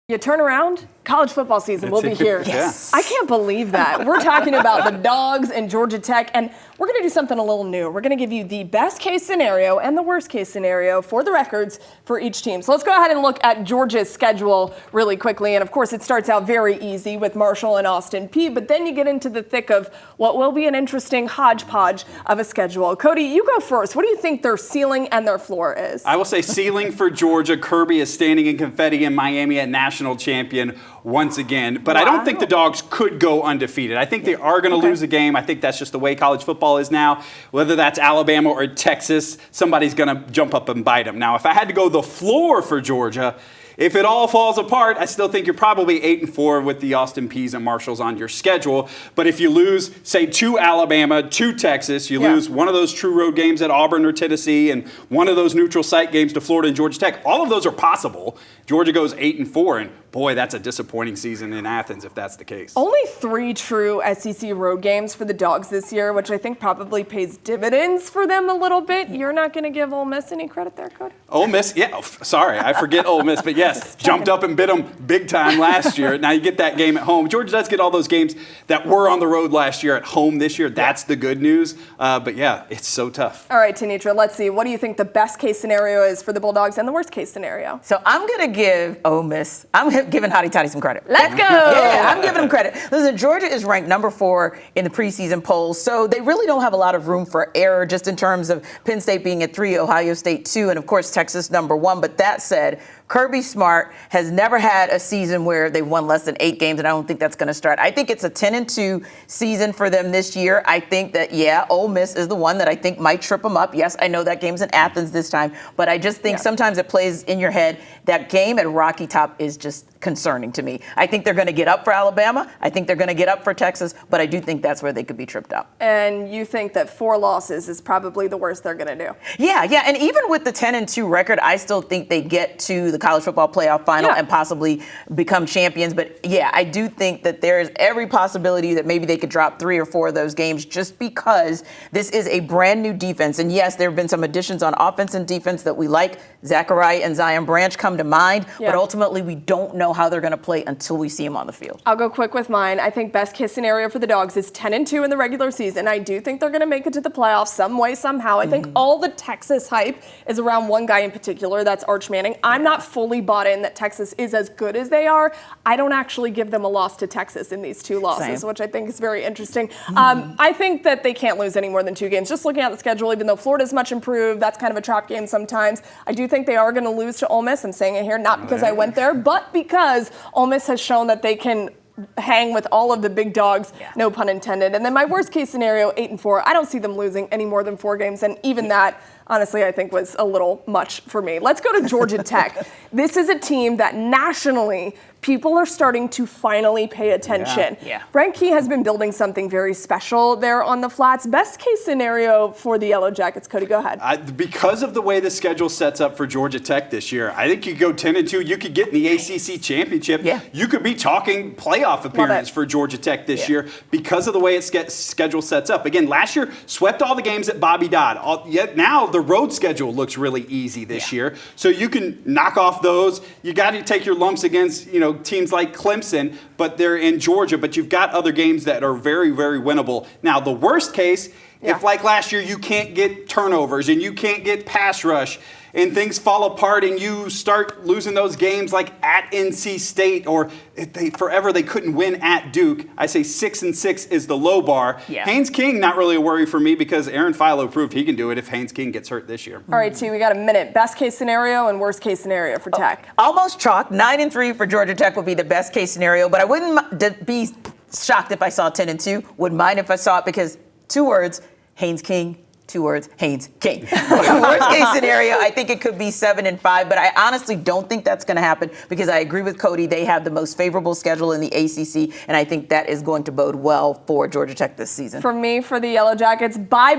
You turn around, college football season will be here. Yes. I can't believe that. We're talking about the Dogs and Georgia Tech, and we're going to do something a little new. We're going to give you the best case scenario and the worst case scenario for the records for each team. So let's go ahead and look at Georgia's schedule really quickly. And of course, it starts out very easy with Marshall and Austin Peay, but then you get into the thick of what will be an interesting hodgepodge of a schedule. Cody, you go first. What do you think their ceiling and their floor is? I will say ceiling for Georgia. Kirby is standing in confetti in Miami at national champion once again. But I don't think the Dogs could go undefeated. I think they are going to lose a game. I think that's just the way college football is now. Whether that's Alabama or Texas, somebody's going to jump up and bite them. Now, if I had to go the floor for Georgia, if it all falls apart, I still think you're probably 8-4 with the Austin Peays and Marshalls on your schedule. But if you lose, say, to Alabama, to Texas, you lose one of those true road games at Auburn or Tennessee, and one of those neutral site games to Florida and Georgia Tech, all of those are possible. Georgia goes 8-4, and boy, that's a disappointing season in Athens if that's the case. Only 3 true SEC road games for the Dogs this year, which I think probably pays dividends for them a little bit. You're not going to give Ole Miss any credit there, Cody? Ole Miss, sorry, I forget Ole Miss, but yes, jumped up and bit them big time last year. Now you get that game at home. Georgia does get all those games that were on the road last year at home this year. That's the good news. But yeah, it's so tough. All right, Tenitra, let's see. What do you think the best case scenario is for the Bulldogs and the worst case scenario? So I'm going to give Ole Miss, I'm giving Hotty Toddy some credit. Let's go. Yeah, I'm giving them credit. Listen, Georgia is ranked number 4 in the preseason polls, so they really don't have a lot of room for error just in terms of Penn State being at 3, Ohio State 2, and of course Texas number 1. But that said, Kirby Smart has never had a season where they've won less than 8 games, and I don't think that's going to start. I think it's a 10-2 season for them this year. I think that, Ole Miss is the one that I think might trip them up. Yes, I know that game's in Athens this time, but I just think sometimes it plays in your head. That game at Rocky Top is just concerning to me. I think they're going to get up for Alabama. I think they're going to get up for Texas, but I do think that's where they could be tripped up. And you think that 4 losses is probably the worst they're going to do? Yeah, and even with the 10-2 record, I still think they get to the college football playoff final and possibly become champions. But I do think that there's every possibility that maybe they could drop 3 or 4 of those games just because this is a brand new defense. And yes, there have been some additions on offense and defense that we like. Zachariah and Zion Branch come to mind, but ultimately we don't know how they're going to play until we see them on the field. I'll go quick with mine. I think best case scenario for the Dogs is 10-2 in the regular season. I do think they're going to make it to the playoffs some way, somehow. I think all the Texas hype is around one guy in particular. That's Arch Manning. I'm not fully bought in that Texas is as good as they are. I don't actually give them a loss to Texas in these 2 losses, which I think is very interesting. I think that they can't lose any more than 2 games. Just looking at the schedule, even though Florida's much improved, that's kind of a trap game sometimes. I do think they are going to lose to Ole Miss. I'm saying it here not because I went there, but because Ole Miss has shown that they can hang with all of the big dogs, no pun intended. And then my worst case scenario, 8-4. I don't see them losing any more than 4 games, and even that, honestly, I think was a little much for me. Let's go to Georgia Tech. This is a team that nationally people are starting to finally pay attention. Brent Key has been building something very special there on the flats. Best case scenario for the Yellow Jackets. Cody, go ahead. Because of the way the schedule sets up for Georgia Tech this year, I think you go 10-2. You could get in the ACC championship. You could be talking playoff appearance for Georgia Tech this year because of the way its schedule sets up. Again, last year swept all the games at Bobby Dodd. Yet now the road schedule looks really easy this year, so you can knock off those. You got to take your lumps against teams like Clemson, but they're in Georgia. But you've got other games that are very, very winnable. Now, the worst case, if like last year you can't get turnovers and you can't get pass rush and things fall apart and you start losing those games like at NC State, or if they couldn't win at Duke, I say 6-6 is the low bar. Haynes King, not really a worry for me because Aaron Philo proved he can do it if Haynes King gets hurt this year. All right, T, we got a minute. Best case scenario and worst case scenario for Tech. Almost chalk. 9-3 for Georgia Tech would be the best case scenario, but I wouldn't be shocked if I saw 10-2. Wouldn't mind if I saw it because 2 words, Haynes King. 2 words, Haynes King. Worst case scenario, I think it could be 7-5, but I honestly don't think that's going to happen because I agree with Cody. They have the most favorable schedule in the ACC, and I think that is going to bode well for Georgia Tech this season. For me, for the Yellow Jackets, buy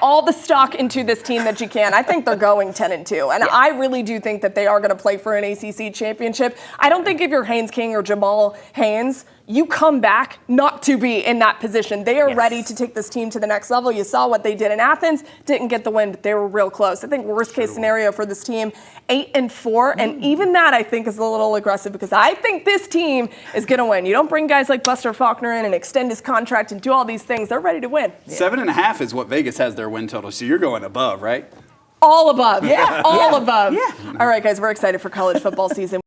all the stock into this team that you can. I think they're going 10-2, and I really do think that they are going to play for an ACC championship. I don't think if you're Haynes King or Jamal Haynes, you come back not to be in that position. They are Yes. ready to take this team to the next level. You saw what they did in Athens, didn't get the win, but they were real close. I think worst case scenario for this team, 8-4, and even that I think is a little aggressive because I think this team is going to win. You don't bring guys like Buster Faulkner in and extend his contract and do all these things. They're ready to win. 7.5 is what Vegas has their win total, so you're going above, right? All above. Yeah. All Yeah. above. Yeah. All right, guys, we're excited for college football season.